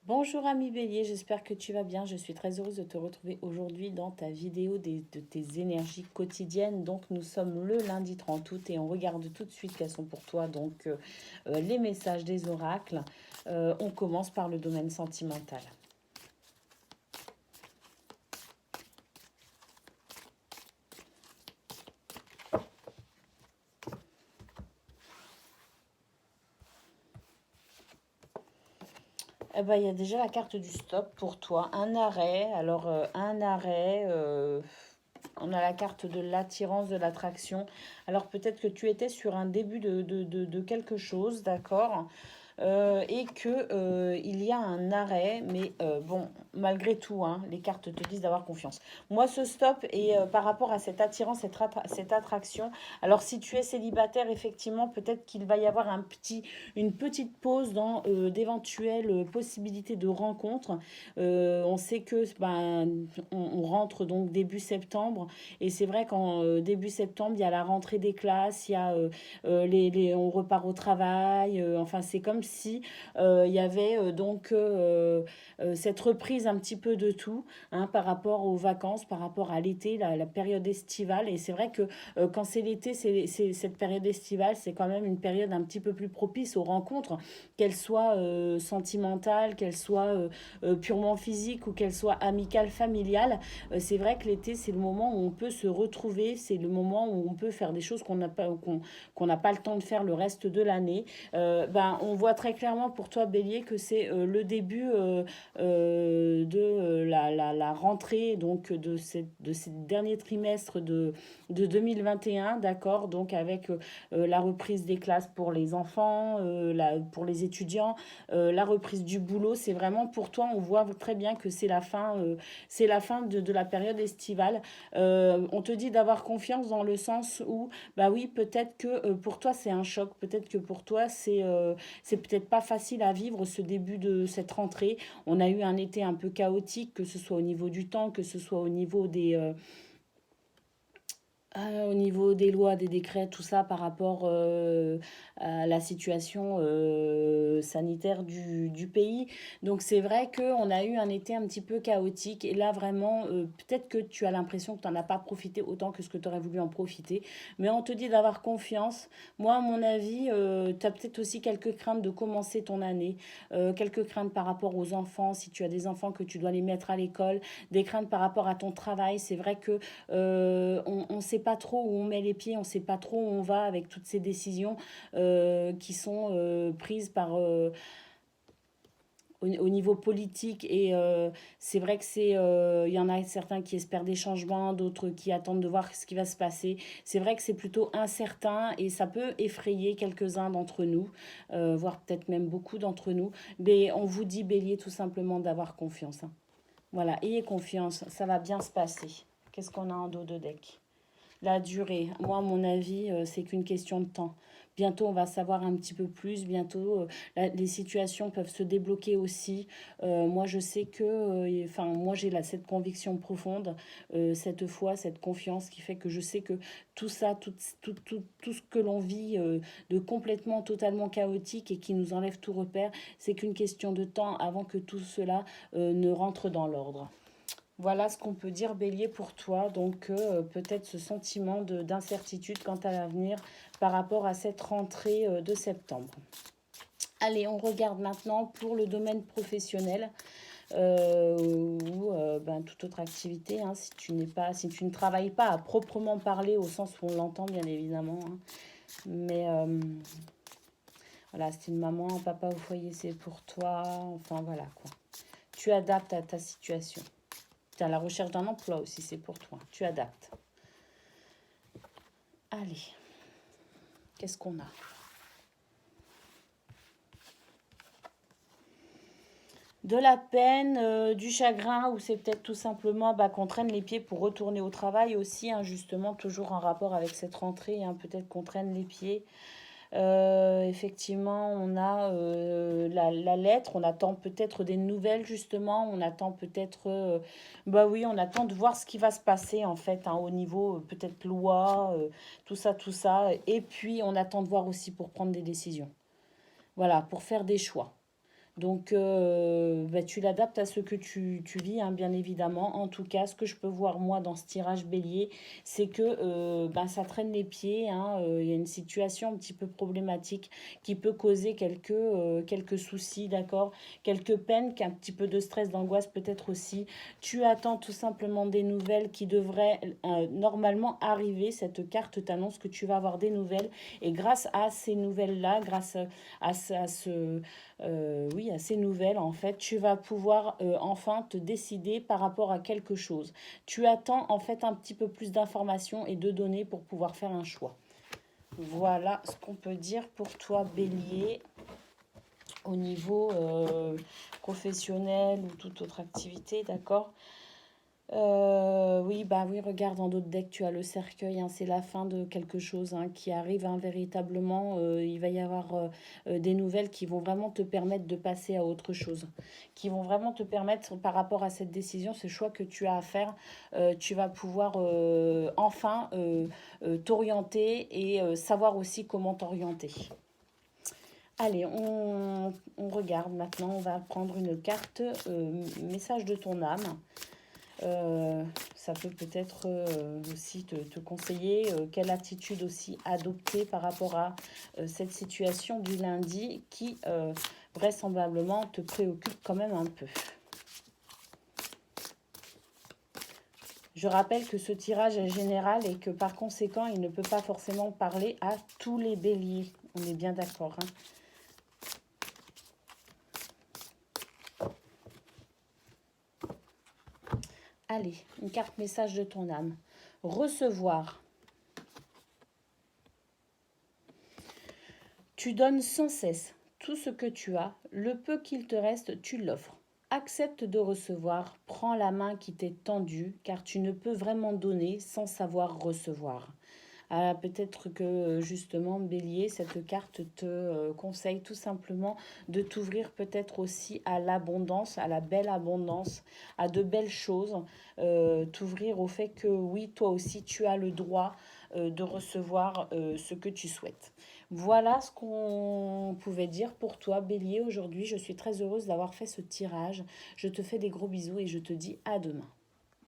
Bonjour ami Bélier, j'espère que tu vas bien. Je suis très heureuse de te retrouver aujourd'hui dans ta vidéo de tes énergies quotidiennes. Donc nous sommes le lundi 30 août et on regarde tout de suite quels sont pour toi les messages des oracles. On commence par le domaine sentimental. Eh ben, il y a déjà la carte du stop pour toi, un arrêt. Alors un arrêt, on a la carte de l'attirance, de l'attraction. Alors peut-être que tu étais sur un début de quelque chose, d'accord, et que il y a un arrêt, mais bon, malgré tout, hein, les cartes te disent d'avoir confiance. Moi, ce stop est par rapport à cette attirance, cette attraction. Alors, si tu es célibataire, effectivement, peut-être qu'il va y avoir une petite pause dans d'éventuelles possibilités de rencontres. On sait que on rentre donc début septembre, et c'est vrai qu'en début septembre, il y a la rentrée des classes, il y a on repart au travail. Enfin, c'est comme si il y avait cette reprise un petit peu de tout, hein, par rapport aux vacances, par rapport à l'été, la période estivale. Et c'est vrai que quand c'est l'été, cette période estivale, c'est quand même une période un petit peu plus propice aux rencontres, qu'elles soient sentimentales, qu'elles soient purement physiques ou qu'elles soient amicales, familiales. C'est vrai que l'été, c'est le moment où on peut se retrouver, c'est le moment où on peut faire des choses qu'on n'a pas le temps de faire le reste de l'année. On voit très clairement pour toi, Bélier, que c'est le début de la rentrée donc de ces derniers trimestres de 2021, d'accord, donc avec la reprise des classes pour les enfants, pour les étudiants, la reprise du boulot. C'est vraiment pour toi, on voit très bien que c'est la fin de la période estivale. On te dit d'avoir confiance dans le sens où, bah oui, peut-être que pour toi c'est un choc, peut-être que pour toi c'est peut-être pas facile à vivre ce début de cette rentrée. On a eu un été un peu chaotique, que ce soit au niveau du temps, que ce soit au niveau des lois, des décrets, tout ça par rapport à la situation sanitaire du pays. Donc c'est vrai qu'on a eu un été un petit peu chaotique. Et là vraiment, peut-être que tu as l'impression que tu n'en as pas profité autant que ce que tu aurais voulu en profiter. Mais on te dit d'avoir confiance. Moi, à mon avis, tu as peut-être aussi quelques craintes de commencer ton année. Quelques craintes par rapport aux enfants, si tu as des enfants que tu dois les mettre à l'école. Des craintes par rapport à ton travail. C'est vrai que on ne sait pas trop où on met les pieds, on ne sait pas trop où on va avec toutes ces décisions qui sont prises au niveau politique. Et c'est vrai que y en a certains qui espèrent des changements, d'autres qui attendent de voir ce qui va se passer. C'est vrai que c'est plutôt incertain et ça peut effrayer quelques-uns d'entre nous, voire peut-être même beaucoup d'entre nous. Mais on vous dit, Bélier, tout simplement d'avoir confiance, hein. Voilà, ayez confiance, ça va bien se passer. Qu'est-ce qu'on a en dos de deck? La durée, moi, à mon avis, c'est qu'une question de temps. Bientôt, on va savoir un petit peu plus. Bientôt, les situations peuvent se débloquer aussi. Moi, je sais que, enfin, moi, j'ai cette conviction profonde, cette foi, cette confiance qui fait que je sais que tout ça, tout ce que l'on vit de complètement, totalement chaotique et qui nous enlève tout repère, c'est qu'une question de temps avant que tout cela ne rentre dans l'ordre. Voilà ce qu'on peut dire, Bélier, pour toi. Donc, peut-être ce sentiment d'incertitude quant à l'avenir par rapport à cette rentrée de septembre. Allez, on regarde maintenant pour le domaine professionnel ou toute autre activité. Hein, si tu ne travailles pas à proprement parler au sens où on l'entend, bien évidemment. Hein. Mais voilà, c'est une maman, un papa au foyer, c'est pour toi. Enfin, voilà quoi. Tu adaptes à ta situation. Tu as la recherche d'un emploi aussi, c'est pour toi. Tu adaptes. Allez, qu'est-ce qu'on a? De la peine, du chagrin, ou c'est peut-être tout simplement qu'on traîne les pieds pour retourner au travail aussi, hein, justement, toujours en rapport avec cette rentrée, hein, peut-être qu'on traîne les pieds. Effectivement, on a la lettre, on attend peut-être des nouvelles justement, on attend peut-être, bah oui, on attend de voir ce qui va se passer en fait, hein, au niveau peut-être loi, tout ça, et puis on attend de voir aussi pour prendre des décisions. Voilà, pour faire des choix. Donc, bah, tu l'adaptes à ce que tu vis, hein, bien évidemment. En tout cas, ce que je peux voir, moi, dans ce tirage bélier, c'est que ben, ça traîne les pieds, hein. Il y a une situation un petit peu problématique qui peut causer quelques soucis, d'accord? Quelques peines, qu'un petit peu de stress, d'angoisse peut-être aussi. Tu attends tout simplement des nouvelles qui devraient normalement arriver. Cette carte t'annonce que tu vas avoir des nouvelles. Et grâce à ces nouvelles-là, grâce à ce oui, à ces nouvelles, en fait, tu vas pouvoir enfin te décider par rapport à quelque chose. Tu attends en fait un petit peu plus d'informations et de données pour pouvoir faire un choix. Voilà ce qu'on peut dire pour toi, Bélier, au niveau professionnel ou toute autre activité, d'accord? Oui, bah oui, regarde, dans d'autres decks, tu as le cercueil, hein, c'est la fin de quelque chose, hein, qui arrive, hein, véritablement. Il va y avoir des nouvelles qui vont vraiment te permettre de passer à autre chose, qui vont vraiment te permettre, par rapport à cette décision, ce choix que tu as à faire, tu vas pouvoir enfin t'orienter et savoir aussi comment t'orienter. Allez, on regarde maintenant, on va prendre une carte, message de ton âme. Ça peut peut-être aussi te conseiller quelle attitude aussi adopter par rapport à cette situation du lundi qui vraisemblablement te préoccupe quand même un peu. Je rappelle que ce tirage est général et que par conséquent, il ne peut pas forcément parler à tous les béliers. On est bien d'accord, hein. Allez, une carte message de ton âme. Recevoir. Tu donnes sans cesse tout ce que tu as, le peu qu'il te reste, tu l'offres. Accepte de recevoir, prends la main qui t'est tendue, car tu ne peux vraiment donner sans savoir recevoir. Ah, peut-être que justement, Bélier, cette carte te conseille tout simplement de t'ouvrir peut-être aussi à l'abondance, à la belle abondance, à de belles choses, t'ouvrir au fait que oui, toi aussi, tu as le droit de recevoir ce que tu souhaites. Voilà ce qu'on pouvait dire pour toi, Bélier, aujourd'hui. Je suis très heureuse d'avoir fait ce tirage. Je te fais des gros bisous et je te dis à demain.